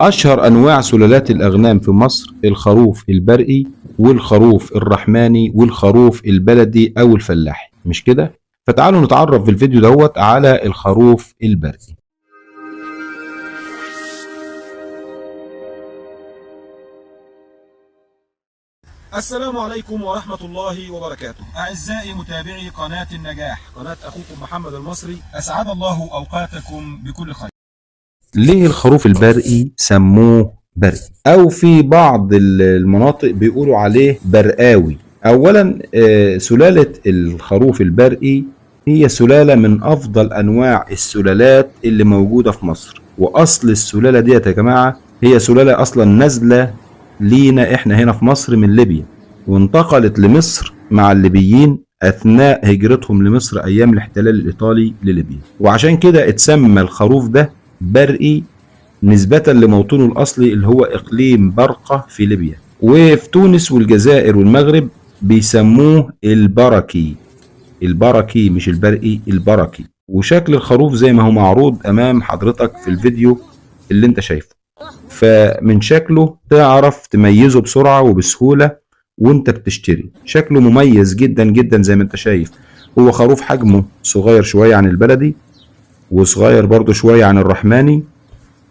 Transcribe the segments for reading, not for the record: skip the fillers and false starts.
أشهر أنواع سلالات الأغنام في مصر الخروف البرقي والخروف الرحماني والخروف البلدي أو الفلاحي، مش كده؟ فتعالوا نتعرف في الفيديو دوت على الخروف البرقي. السلام عليكم ورحمة الله وبركاته. أعزائي متابعي قناة النجاح، قناة أخوكم محمد المصري، أسعد الله أوقاتكم بكل خير. ليه الخروف البرقي سموه برقي؟ أو في بعض المناطق بيقولوا عليه برقاوي. أولا سلالة الخروف البرقي هي سلالة من أفضل أنواع السلالات اللي موجودة في مصر، وأصل السلالة دي يا جماعة هي سلالة أصلا نازلة لينا إحنا هنا في مصر من ليبيا، وانتقلت لمصر مع الليبيين أثناء هجرتهم لمصر أيام الاحتلال الإيطالي لليبيا، وعشان كده اتسمى الخروف ده برقي نسبة لموطنه الأصلي اللي هو إقليم برقة في ليبيا. وفي تونس والجزائر والمغرب بيسموه البركي. البركي مش البرقي، البركي. وشكل الخروف زي ما هو معروض أمام حضرتك في الفيديو اللي انت شايفه، فمن شكله تعرف تميزه بسرعة وبسهولة وانت بتشتري. شكله مميز جدا جدا زي ما انت شايف. هو خروف حجمه صغير شوية عن البلدي، وصغير برضو شوية عن الرحماني.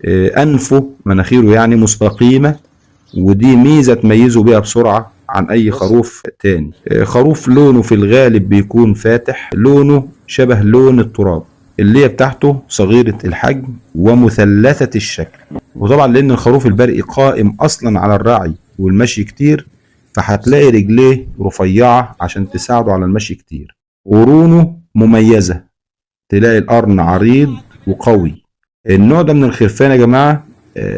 أنفه مناخيره يعني مستقيمة، ودي ميزة تميزه بيها بسرعة عن أي خروف تاني. خروف لونه في الغالب بيكون فاتح، لونه شبه لون التراب. اللية بتاعته صغيرة الحجم ومثلثة الشكل. وطبعا لأن الخروف البرقي قائم أصلا على الرعي والمشي كتير، فهتلاقي رجليه رفيعة عشان تساعده على المشي كتير. قرونه مميزة، تلاقي القرن عريض وقوي. النوع ده من الخرفان يا جماعة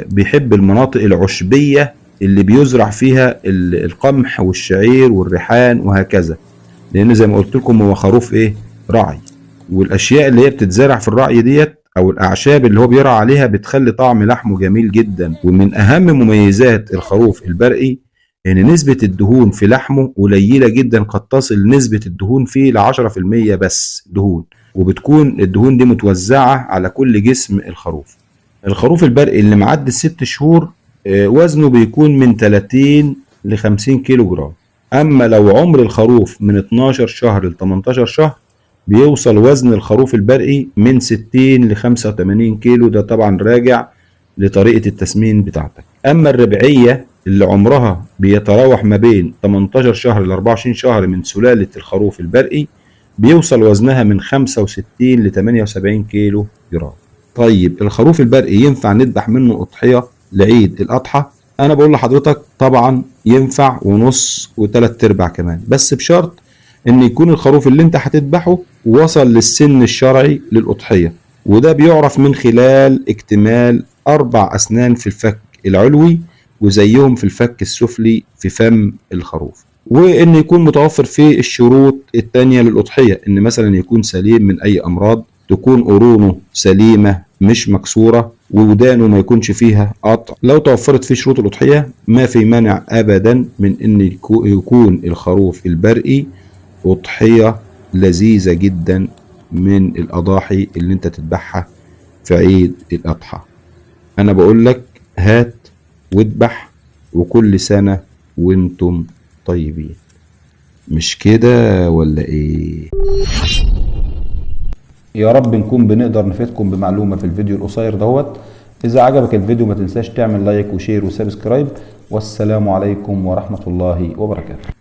بيحب المناطق العشبية اللي بيزرع فيها القمح والشعير والريحان وهكذا، لأن زي ما قلت لكم هو خروف رعي، والأشياء اللي هي بتتزرع في الرعي ديت أو الأعشاب اللي هو بيرعى عليها بتخلي طعم لحمه جميل جدا. ومن أهم مميزات الخروف البرقي إن نسبة الدهون في لحمه قليلة جدا، قد تصل نسبة الدهون فيه ل10% بس دهون، وبتكون الدهون دي متوزعة على كل جسم الخروف. الخروف البرقي اللي معدي ال6 شهور وزنه بيكون من 30 ل 50 كيلو جرام. أما لو عمر الخروف من 12 شهر ل 18 شهر بيوصل وزن الخروف البرقي من 60 ل 85 كيلو، ده طبعا راجع لطريقة التسمين بتاعتك. أما الربعية اللي عمرها بيتراوح ما بين 18 شهر ل 24 شهر من سلالة الخروف البرقي بيوصل وزنها من 65 ل 78 كيلو جرام. طيب الخروف البرقي ينفع نذبح منه أضحية لعيد الأضحى؟ أنا بقول لحضرتك طبعا ينفع، ونص وثلاث أرباع كمان، بس بشرط إن يكون الخروف اللي أنت هتذبحه وصل للسن الشرعي للأضحية، وده بيعرف من خلال اكتمال 4 أسنان في الفك العلوي وزيهم في الفك السفلي في فم الخروف، وإن يكون متوفر فيه الشروط التانية للأضحية، إن مثلا يكون سليم من أي أمراض، تكون قرونه سليمة مش مكسورة، وودانه ما يكونش فيها قطع. لو توفرت فيه شروط الأضحية ما في مانع أبدا من إن يكون الخروف البرقي أضحية لذيذة جدا من الأضاحي اللي أنت تذبحها في عيد الأضحى. أنا بقول لك هات واذبح، وكل سنة وانتم طيبين. مش كده ولا ايه؟ يا رب نكون بنقدر نفيدكم بمعلومة في الفيديو القصير دوت. اذا عجبك الفيديو ما تنساش تعمل لايك وشير وسبسكرايب، والسلام عليكم ورحمة الله وبركاته.